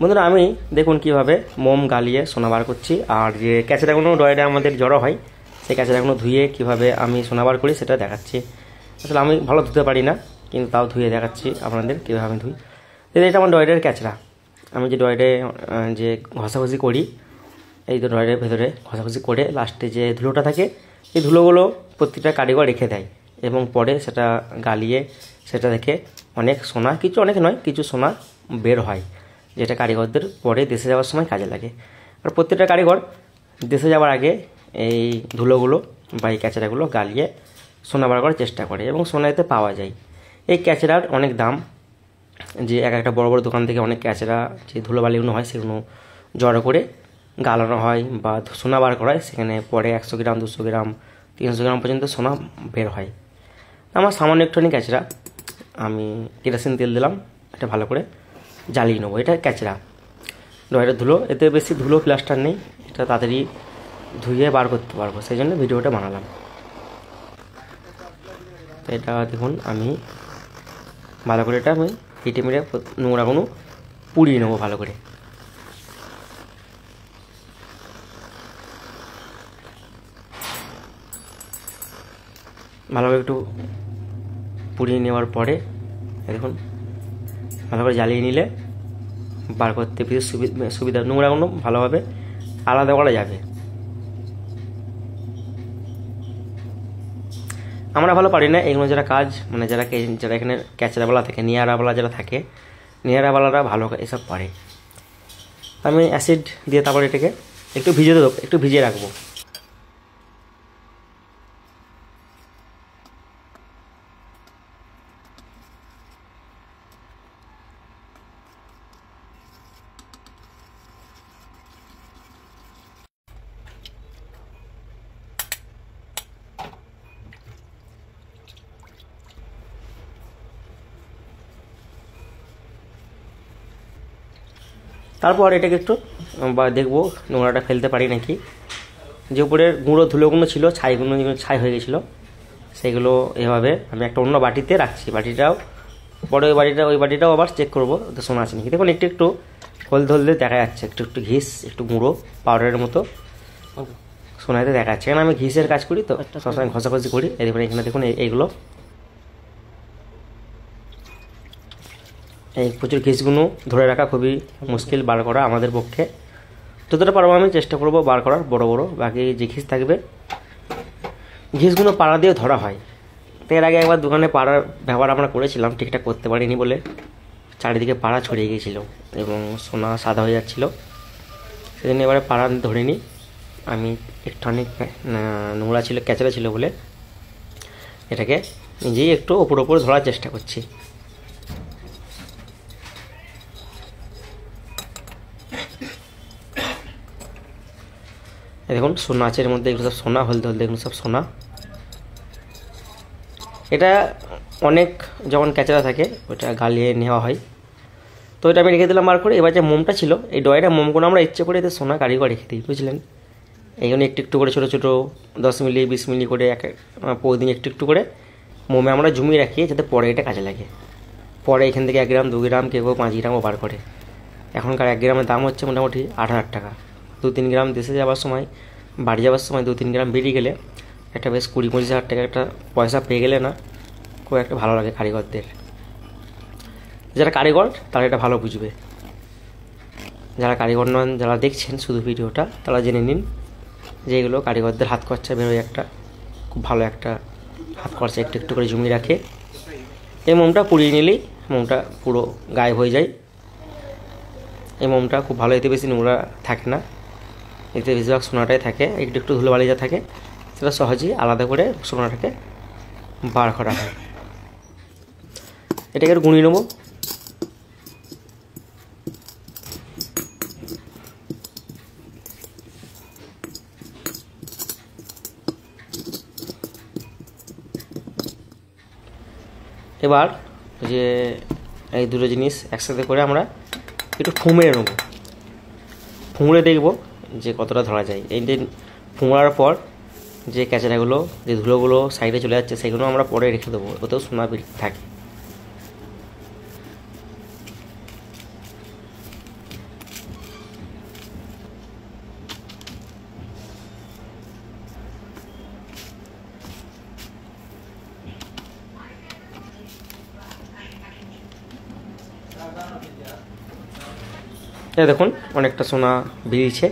বন্ধুরা আমি দেখুন কিভাবে মোম গালিয়ে সোনা বার করছি, আর যে ক্যাচড়াগুলো ড্রয়ারে আমাদের জড়ো হয় সেই ক্যাচড়াগুলো ধুয়ে কিভাবে আমি সোনা বার করি সেটা দেখাচ্ছি। আসলে আমি ভালো ধুতে পারি না, কিন্তু তাও ধুয়ে দেখাচ্ছি আপনাদের কীভাবে আমি ধুই। এটা আমার ড্রয়ারের ক্যাচড়া। আমি যে ড্রয়ারে যে ঘষাঘষি করি, এই তো ড্রয়ারের ভেতরে ঘষাঘষি করে লাস্টে যে ধুলোটা থাকে এই ধুলোগুলো প্রত্যেকটা কারিগর রেখে দেয়, এবং পরে সেটা গালিয়ে সেটা থেকে অনেক সোনা, কিছু অনেক নয় কিছু সোনা বের হয়, যেটা কারিগরদের পরে দেশে যাওয়ার সময় কাজে লাগে। আর প্রত্যেকটা কারিগর দেশে যাওয়ার আগে এই ধুলোগুলো বা এই ক্যাচড়াগুলো গালিয়ে সোনা বার করার চেষ্টা করে, এবং সোনা এতে পাওয়া যায়। এই ক্যাচড়ার অনেক দাম, যে একটা বড় বড় দোকান থেকে অনেক ক্যাচড়া যে ধুলোবালিগুলো হয় সেগুলো জড়ো করে গালানো হয় বা সোনা বার করা হয়, সেখানে পরে 100 গ্রাম 200 গ্রাম 300 গ্রাম পর্যন্ত সোনা বের হয়। আমার সামান্য একটুখানি ক্যাচড়া, আমি কেরোসিন তেল দিলাম, এটা ভালো করে জ্বালিয়ে নেবো। এটা ক্যাচড়া ড্রয়ারের ধুলো, এতে বেশি ধুলো প্লাস্টার নেই, এটা তাড়াতাড়ি ধুয়ে বার করতে পারবো, সেই জন্য ভিডিওটা বানালাম। তো এটা দেখুন আমি ভালো করে এটা আমি কেটে মেরে নোংরাগুলো পুড়িয়ে নেবো ভালো করে। ভালোভাবে একটু পুড়িয়ে নেওয়ার পরে দেখুন ভালো করে জ্বালিয়ে নিলে বার করতে বেশ সুবিধা, নোংরাগুলো ভালোভাবে আলাদা করা যাবে। আমরা ভালো পারি না এগুলো, যারা কাজ মানে যারা এখানে ক্যাচড়াওয়ালা থাকে, নিয়ারাওয়ালা যারা থাকে, নিয়ারাওয়ালারা ভালো এসব পারে। আমি অ্যাসিড দিয়ে তারপর এটাকে একটু ভিজিয়ে দেবো, একটু ভিজিয়ে রাখবো। তারপর এটাকে একটু বা দেখবো নোংরাটা ফেলতে পারি নাকি, যে উপরের গুঁড়ো ধুলোগুলো ছিল, ছাইগুলো যেগুলো ছাই হয়ে গেছিলো সেইগুলো এভাবে আমি একটা অন্য বাটিতে রাখছি। বাটিটাও পরে ওই বাটিটাও আবার চেক করবো তো সোনা আছে নাকি। দেখুন একটু একটু হলদে হলদে দেখা যাচ্ছে, একটু একটু ঘিস একটু গুঁড়ো পাউডারের মতো সোনাতে দেখা যাচ্ছে, কারণ আমি ঘিসের কাজ করি তো সবসময় ঘষাঘষি করি। এরপরে এখানে দেখুন এইগুলো এই প্রচুর ঘিসগুলো ধরে রাখা খুবই মুশকিল বার করা আমাদের পক্ষে, যতটা পারবো আমি চেষ্টা করবো বার করার বড় বড়। বাকি যে ঘিস থাকবে ঘিসগুলো পাড়া দিয়ে ধরা হয়। তো এর আগে একবার দোকানে পাড়ার ব্যবহার আমরা করেছিলাম, ঠিকঠাক করতে পারিনি বলে চারিদিকে পাড়া ছড়িয়ে গিয়েছিলো এবং সোনা সাদা হয়ে যাচ্ছিলো, সেজন্য এবারে পাড়া ধরে নিই। আমি একটুখানি নোংরা ছিল, ক্যাচড়া ছিল বলে এটাকে নিজেই একটু ওপর ওপর ধরার চেষ্টা করছি। দেখুন সোনা আছে এর মধ্যে, এগুলো সব সোনা, হলদে হলদে এগুলো সব সোনা। এটা অনেক যখন ক্যাচড়া থাকে ওটা গালিয়ে নেওয়া হয়। তো এটা আমি রেখে দিলাম বার করে। এবার যে মোমটা ছিল এই ড্রয়ারের মোমগুলো আমরা ইচ্ছে করে এতে সোনা কারিগর রেখে দিই, বুঝলেন। এইগুলো একটু একটু করে ছোটো ছোটো 10 মিলি 20 মিলি করে প্রতিদিন একটু একটু করে মোমে আমরা জমিয়ে রাখি, যাতে পরে এটা কাজে লাগে। পরে এখান থেকে 1 গ্রাম 2 গ্রাম কেউ 5 গ্রামও বার করে। এখনকার 1 গ্রামের দাম হচ্ছে মোটামুটি 8,000 টাকা। 2-3 গ্রাম দেশে যাওয়ার সময়, বাড়ি যাওয়ার সময় 2-3 গ্রাম বেরিয়ে গেলে একটা বেশ 20-25 হাজার টাকা একটা পয়সা পেয়ে গেলে না খুব একটা ভালো লাগে কারিগরদের। যারা কারিগর তারা এটা ভালো বুঝবে, যারা কারিগর নন যারা দেখছেন শুধু ভিডিওটা তারা জেনে নিন যে এগুলো কারিগরদের হাত খরচা বেরোয়, একটা খুব ভালো একটা হাত খরচা একটু একটু করে জমিয়ে রাখে। এই মোমটা পুড়িয়ে নিলেই মোমটা পুরো গায়েব হয়ে যায়। এই মোমটা খুব ভালো, এতে বেশি নোংরা থাকে না, এতে বেশিরভাগ সোনাটাই থাকে, একটু একটু ধুলোবালি যা থাকে সেটা সহজেই আলাদা করে সোনাটাকে বার করা হয়। এটাকে একটু গুঁড়িয়ে নেবো। এবার যে এই দুটো জিনিস একসাথে করে আমরা একটু ফুঁড়ে নেব, ফুঁড়ে দেখব যে কতটা ধরা যায়। এই যে ফুঁড়ার পর যে ক্যাচড়াগুলো যে ধুলোগুলো সাইডে চলে যাচ্ছে সেগুলো আমরা পরে রেখে দেবো, ওতেও সোনা থাকে। এই দেখুন অনেকটা সোনা বেরিয়েছে,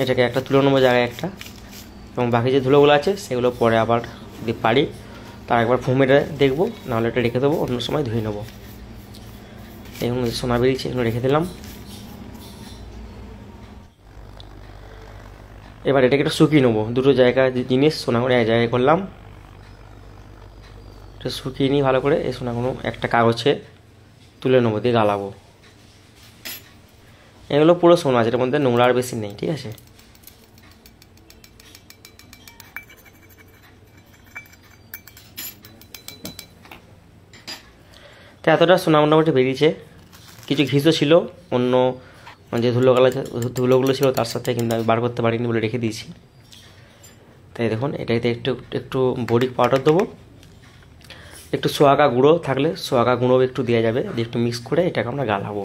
এটাকে একটা তুলে নেবো জায়গায় একটা, এবং বাকি যে ধুলোগুলো আছে সেগুলো পরে আবার যদি পারি তার একবার মেরে দেখবো, নাহলে এটা রেখে দেবো, অন্য সময় ধুয়ে নেবো। এগুলো সোনা বেরিয়েছে, এগুলো রেখে দিলাম। এবার এটাকে একটু শুকিয়ে নেবো, দুটো জায়গায় জিনিস সোনা করে এক জায়গায় করলাম, এটা শুকিয়ে নিই ভালো করে। এই সোনাগুলো একটা কাগজে তুলে নেবো, দিয়ে গালাবো। এগুলো পুরো সোনা, যেটার মধ্যে নোংরা আর বেশি নেই, ঠিক আছে। তো এতটা সোনা মোটামুটি বেরিয়েছে, কিছু ঘিসও ছিল, অন্য যে ধুলোগুলো ছিল তার সাথে, কিন্তু আমি বার করতে পারিনি বলে রেখে দিয়েছি। তাই দেখুন এটাতে একটু একটু বোরিক পাউডার দেবো, একটু সোয়াগা গুঁড়ো থাকলে সোয়াগা গুঁড়ো একটু দেওয়া যাবে, দিয়ে একটু মিক্স করে এটাকে আমরা গালাবো।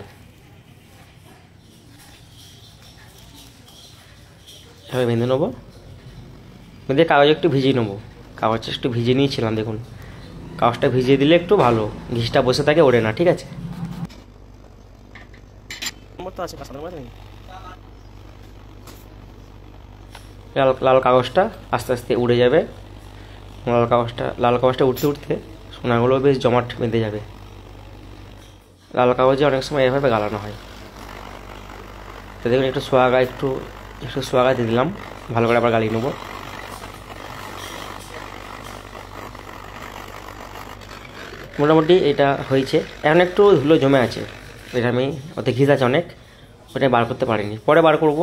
এভাবে বেঁধে নেবো, বেঁধে কাগজ একটু ভিজিয়ে নেবো। কাগজটা একটু ভিজিয়ে নিয়েছিলাম, দেখুন কাগজটা ভিজিয়ে দিলে একটু ভালো, ঘিসটা বসে থাকে, ওড়ে না, ঠিক আছে। লাল কাগজটা আস্তে আস্তে উড়ে যাবে, লাল কাগজটা উঠতে উঠতে সোনাগুলো বেশ জমাট বেঁধে যাবে। লাল কাগজে অনেক সময় এভাবে গালানো হয়। তো দেখুন একটু সোয়াগা দিয়ে দিলাম, ভালো করে আবার গালিয়ে নেবো। মোটামুটি এটা হয়েছে, এখন একটু ধুলো জমে আছে, এটা আমি ওতে ঘিস আছে অনেক, ওটা বার করতে পারিনি, পরে বার করব।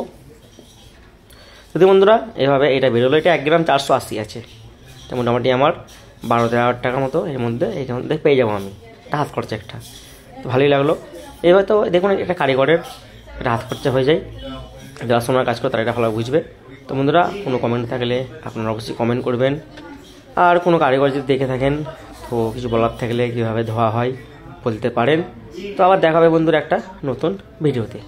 যদি বন্ধুরা এভাবে এটা বেরোলো, এটা 1 গ্রাম 480 আছে, তো মোটামুটি আমার 12-13 টাকার মতো এর মধ্যে পেয়ে যাবো আমি, এটা হাত খরচা একটা। তো ভালোই লাগলো। এবার তো দেখুন এটা কারিগরের এটা হাত খরচা হয়ে যায়, যারা সোনার কাজ করে তারা এটা ভালো বুঝবে। তো বন্ধুরা কোনো কমেন্ট থাকলে আপনারা অবশ্যই কমেন্ট করবেন, আর কোনো কারিগর যদি দেখে থাকেন তো কিছু বলার থাকলে কীভাবে ধোয়া হয় বলতে পারেন। তো আবার দেখা হবে বন্ধুরা একটা নতুন ভিডিওতে।